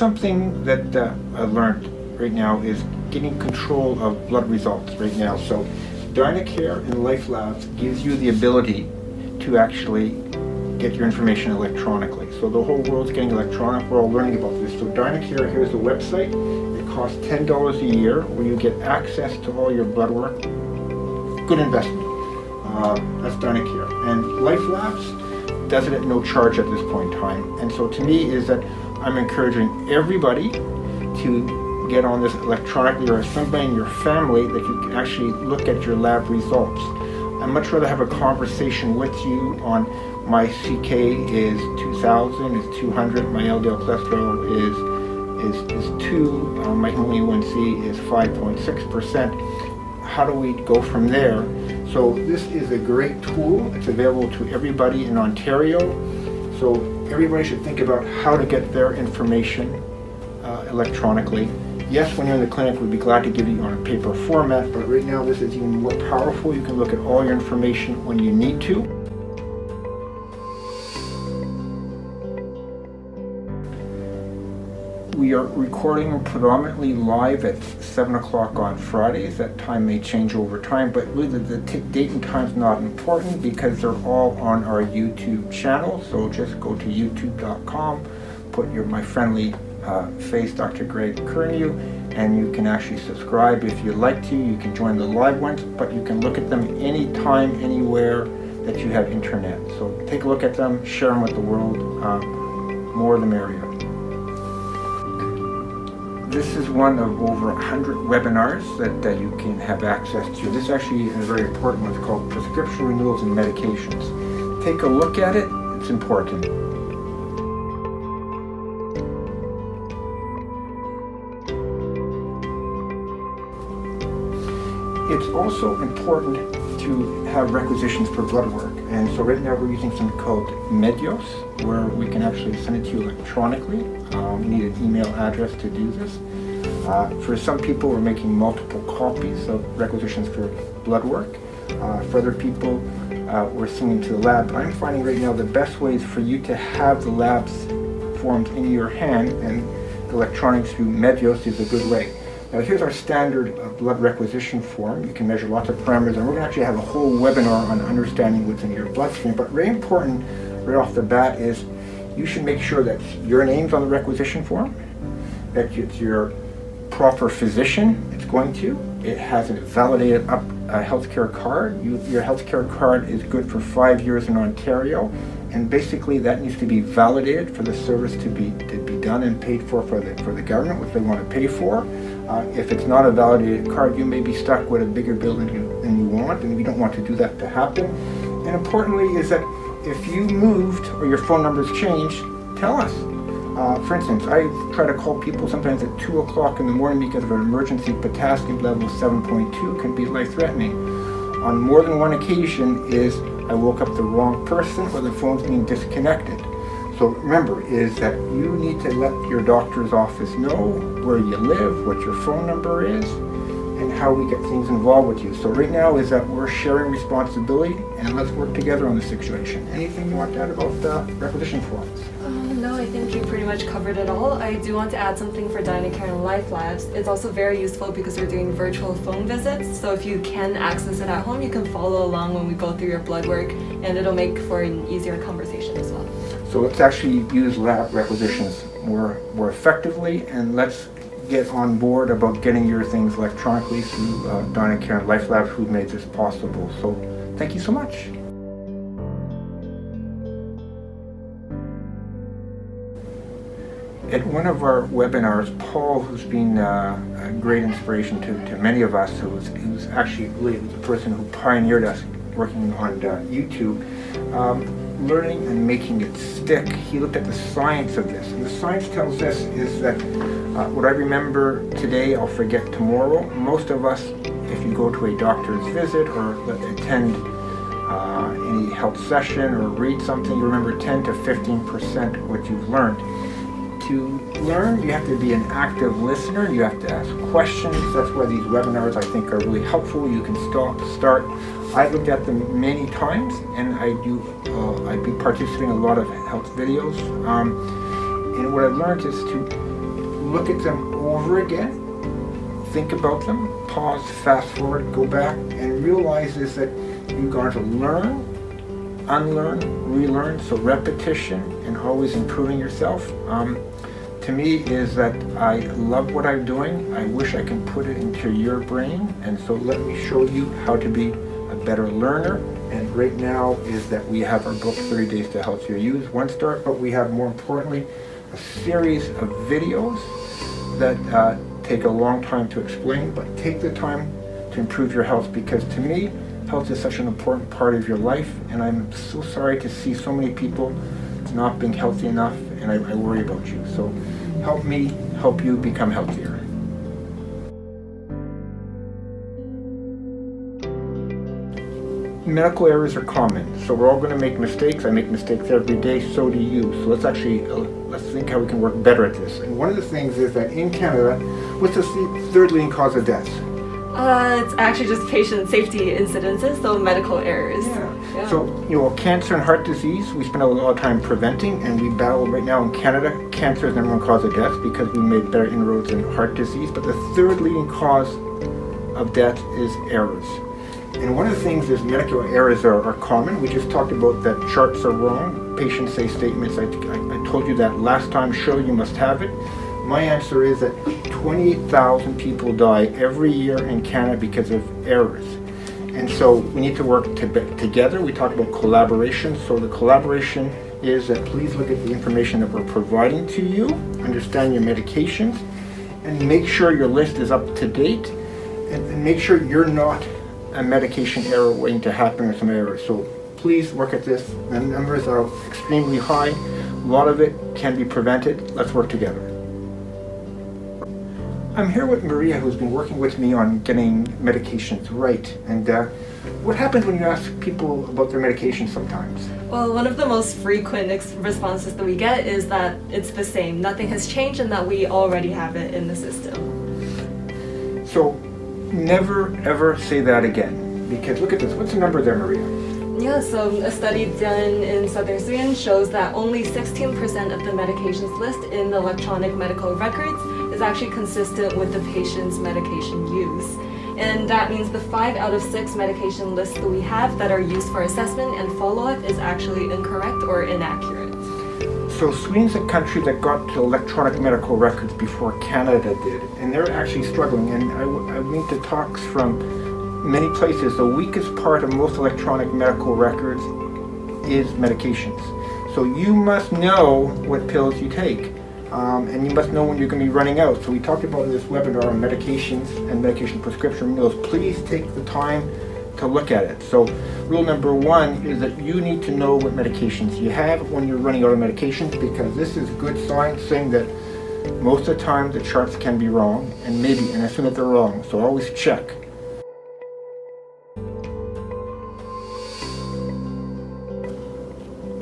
something that I learned right now is getting control of blood results right now. So Dynacare and Life Labs gives you the ability to actually get your information electronically. So the whole world's getting electronic. We're all learning about this. So Dynacare, here's the website. It costs $10 a year where you get access to all your blood work. Good investment. That's Dynacare. And Life Labs does it at no charge at this point in time. And so to me is that I'm encouraging everybody to get on this electronically, or somebody in your family that you can actually look at your lab results. I'd much rather have a conversation with you on my CK is 2000, is 200, my LDL cholesterol is 2, my HbA1c is 5.6%. How do we go from there? So this is a great tool. It's available to everybody in Ontario. So everybody should think about how to get their information electronically. Yes, when you're in the clinic, we'd be glad to give you on a paper format, but right now this is even more powerful. You can look at all your information when you need to. We are recording predominantly live at 7 o'clock on Fridays. That time may change over time, but really the date and time is not important because they're all on our YouTube channel. So just go to youtube.com, put my friendly face, Dr. Greg Curnew, and you can actually subscribe if you'd like to. You can join the live ones, but you can look at them anytime, anywhere that you have internet. So take a look at them, share them with the world, more the merrier. This is one of over 100 webinars that you can have access to. This actually is a very important one. It's called Prescription Renewals and Medications. Take a look at it. It's important. It's also important to have requisitions for blood work. And so right now we're using something called Medios, where we can actually send it to you electronically. You need an email address to do this. For some people, we're making multiple copies of requisitions for blood work. For other people, we're sending to the lab. I'm finding right now the best way is for you to have the lab's forms in your hand, and electronic through Medios is a good way. Now here's our standard blood requisition form. You can measure lots of parameters, and we're going to actually have a whole webinar on understanding what's in your bloodstream. But very important right off the bat is you should make sure that your name's on the requisition form, that it's your proper physician it's going to. It has a validated healthcare card. Your healthcare card is good for 5 years in Ontario, and basically that needs to be validated for the service to be done and paid for the government, which they want to pay for. If it's not a validated card, you may be stuck with a bigger bill than you want, and we don't want to do that to happen. And importantly is that if you moved or your phone number's changed, tell us. For instance, I try to call people sometimes at 2 o'clock in the morning because of an emergency. Potassium level of 7.2 can be life-threatening. On more than one occasion is I woke up the wrong person or the phone's being disconnected. So remember is that you need to let your doctor's office know where you live, what your phone number is, and how we get things involved with you. So right now is that we're sharing responsibility, and let's work together on the situation. Anything you want to add about requisition forms? No, I think you pretty much covered it all. I do want to add something for Dynacare and Life Labs. It's also very useful because we're doing virtual phone visits. So if you can access it at home, you can follow along when we go through your blood work, and it'll make for an easier conversation as well. So let's actually use lab requisitions more effectively, and let's get on board about getting your things electronically through Dynacare and Life Labs, who made this possible. So thank you so much. At one of our webinars, Paul, who's been a great inspiration to many of us, who's actually really the person who pioneered us working on YouTube, learning and making it stick. He looked at the science of this, and the science tells us is that what I remember today, I'll forget tomorrow. Most of us, if you go to a doctor's visit or attend any health session or read something, you remember 10 to 15% what you've learned. To learn, you have to be an active listener. You have to ask questions. That's why these webinars, I think, are really helpful. You can start. I've looked at them many times, and I've been participating in a lot of health videos. And what I've learned is to look at them over again, think about them, pause, fast forward, go back, and realize is that you've got to learn, unlearn, relearn, so repetition and always improving yourself. To me is that I love what I'm doing. I wish I can put it into your brain, and so let me show you how to be a better learner. And right now is that we have our book 30 Days to Healthier Use, one start, but we have more importantly a series of videos that take a long time to explain, but take the time to improve your health, because to me health is such an important part of your life, and I'm so sorry to see so many people not being healthy enough, and I worry about you. So help me help you become healthier. Medical errors are common, so we're all going to make mistakes. I make mistakes every day, so do you. So let's think how we can work better at this. And one of the things is that in Canada, what's the third leading cause of death? It's actually just patient safety incidences, so medical errors. Yeah. So, cancer and heart disease, we spend a lot of time preventing, and we battle right now in Canada. Cancer is the number one cause of death because we made better inroads in heart disease. But the third leading cause of death is errors. And one of the things is medical errors are common. We just talked about that charts are wrong. Patients say statements. I told you that last time. Show you must have it. My answer is that 28,000 people die every year in Canada because of errors. And so we need to work together. We talk about collaboration. So the collaboration is that please look at the information that we're providing to you, understand your medications, and make sure your list is up to date, and make sure you're not a medication error waiting to happen or some errors. So please work at this. The numbers are extremely high. A lot of it can be prevented. Let's work together. I'm here with Maria, who's been working with me on getting medications right. And what happens when you ask people about their medications sometimes? Well, one of the most frequent responses that we get is that it's the same. Nothing has changed and that we already have it in the system. So never ever say that again, because look at this. What's the number there, Maria? Yeah, so a study done in Southern Sweden shows that only 16% of the medications list in the electronic medical records is actually consistent with the patient's medication use. And that means the 5 out of 6 medication lists that we have that are used for assessment and follow-up is actually incorrect or inaccurate. So Sweden's a country that got to electronic medical records before Canada did, and they're actually struggling. And I went to talks from many places. The weakest part of most electronic medical records is medications. So you must know what pills you take, and you must know when you're going to be running out. So we talked about in this webinar on medications and medication prescription renewals. Please take the time to look at it. So rule number 1 is that you need to know what medications you have when you're running out of medications, because this is good sign saying that most of the time the charts can be wrong, and assume that they're wrong. So always check.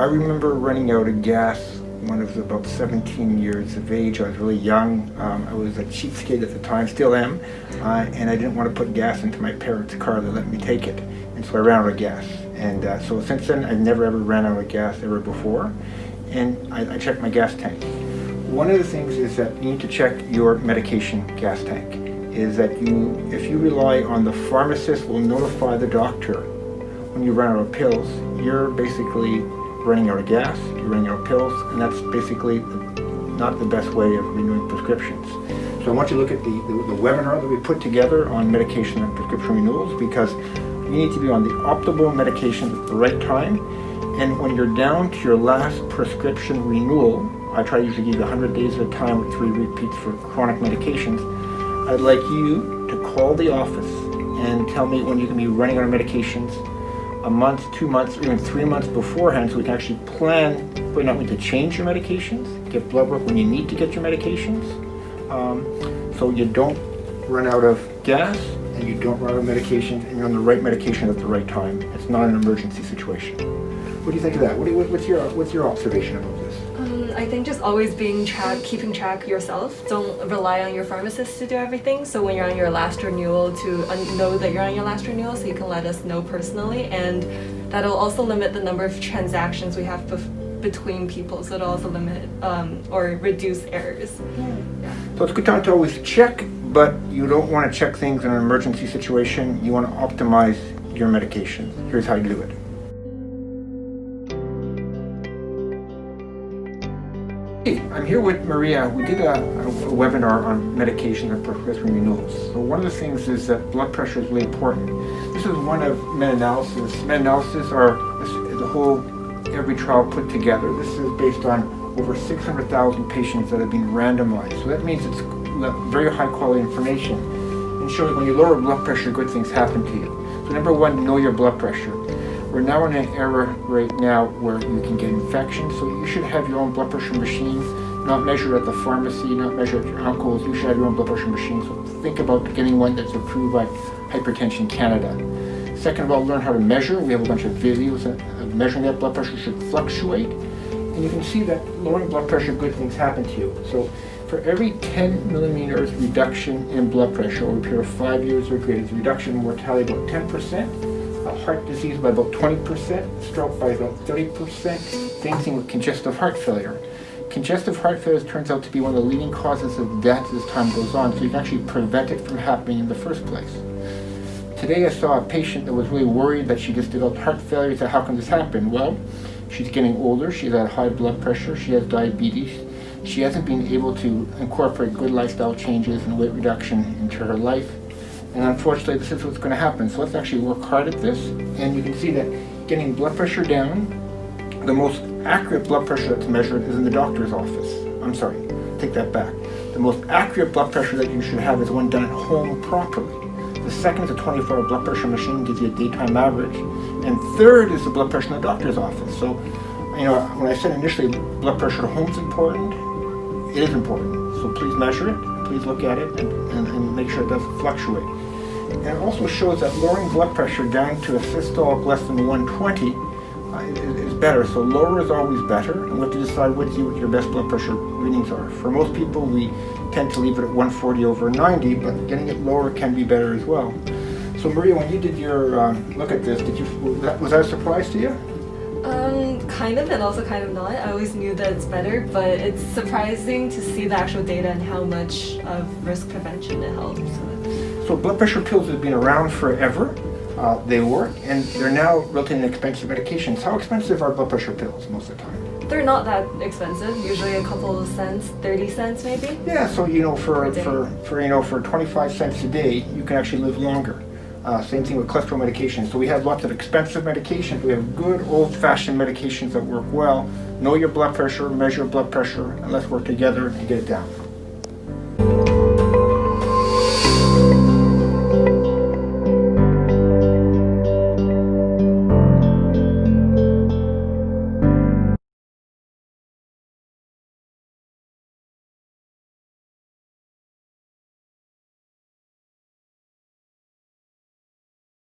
I remember running out of gas when I was about 17 years of age. I was really young. I was a cheapskate at the time, still am, and I didn't want to put gas into my parents' car. They let me take it, and so I ran out of gas. And so since then, I've never ever ran out of gas ever before, and I checked my gas tank. One of the things is that you need to check your medication gas tank. Is that if you rely on the pharmacist will notify the doctor when you run out of pills, you're basically running out of gas, you're running out of pills, and that's basically not the best way of renewing prescriptions. So I want you to look at the webinar that we put together on medication and prescription renewals, because you need to be on the optimal medication at the right time. And when you're down to your last prescription renewal, I try to usually give you 100 days at a time with 3 repeats for chronic medications. I'd like you to call the office and tell me when you can be running out of medications a month, 2 months, or even 3 months beforehand, so we can actually plan whether or not we need to change your medications, get blood work when you need to get your medications, so you don't run out of gas and you don't run out of medications, and you're on the right medication at the right time. It's not an emergency situation. What do you think of that? What's your observation about this? I think just always keeping track yourself. Don't rely on your pharmacist to do everything. So when you're on your last renewal, to know that you're on your last renewal, so you can let us know personally, and that'll also limit the number of transactions we have between people, so it'll also limit or reduce errors. Yeah. So it's a good time to always check, but you don't want to check things in an emergency situation. You want to optimize your medication. Here's how you do it. Hey, I'm here with Maria. We did a webinar on medications and prescription renewals. So one of the things is that blood pressure is really important. This is one of meta-analysis. Meta-analysis are the whole every trial put together. This is based on over 600,000 patients that have been randomized. So that means it's very high quality information and shows when you lower blood pressure, good things happen to you. So number one, know your blood pressure. We're now in an era right now where you can get infections, so you should have your own blood pressure machine, not measured at the pharmacy, not measured at your uncle's. You should have your own blood pressure machine. So think about getting one that's approved by Hypertension Canada. Second of all, learn how to measure. We have a bunch of videos of measuring that blood pressure should fluctuate. And you can see that lowering blood pressure, good things happen to you. So for every 10 millimeters reduction in blood pressure over a period of 5 years or greater, the reduction in mortality about 10%, heart disease by about 20%, stroke by about 30%, same thing with congestive heart failure. Congestive heart failure turns out to be one of the leading causes of death as time goes on, so you can actually prevent it from happening in the first place. Today I saw a patient that was really worried that she just developed heart failure. So how can this happen? Well, she's getting older, she's at high blood pressure, she has diabetes, she hasn't been able to incorporate good lifestyle changes and weight reduction into her life. And unfortunately, this is what's going to happen. So let's actually work hard at this. And you can see that getting blood pressure down, the most accurate blood pressure that's measured is in the doctor's office. I'm sorry, take that back. The most accurate blood pressure that you should have is one done at home properly. The second is a 24-hour blood pressure machine, gives you a daytime average. And third is the blood pressure in the doctor's office. So, when I said initially blood pressure at home is important, it is important. So please measure it, please look at it, and make sure it doesn't fluctuate. And it also shows that lowering blood pressure down to a systolic less than 120 is better. So lower is always better, and we have to decide what your best blood pressure readings are. For most people, we tend to leave it at 140 over 90, but getting it lower can be better as well. So Maria, when you did your look at this, was that a surprise to you? Kind of, and also kind of not. I always knew that it's better, but it's surprising to see the actual data and how much of risk prevention it helps. So blood pressure pills have been around forever. They work, and they're now relatively inexpensive medications. How expensive are blood pressure pills most of the time? They're not that expensive. Usually a couple of cents, 30 cents maybe. Yeah, so for 25 cents a day, you can actually live longer. Same thing with cholesterol medications. So we have lots of expensive medications. We have good old-fashioned medications that work well. Know your blood pressure, measure blood pressure, and let's work together and get it down.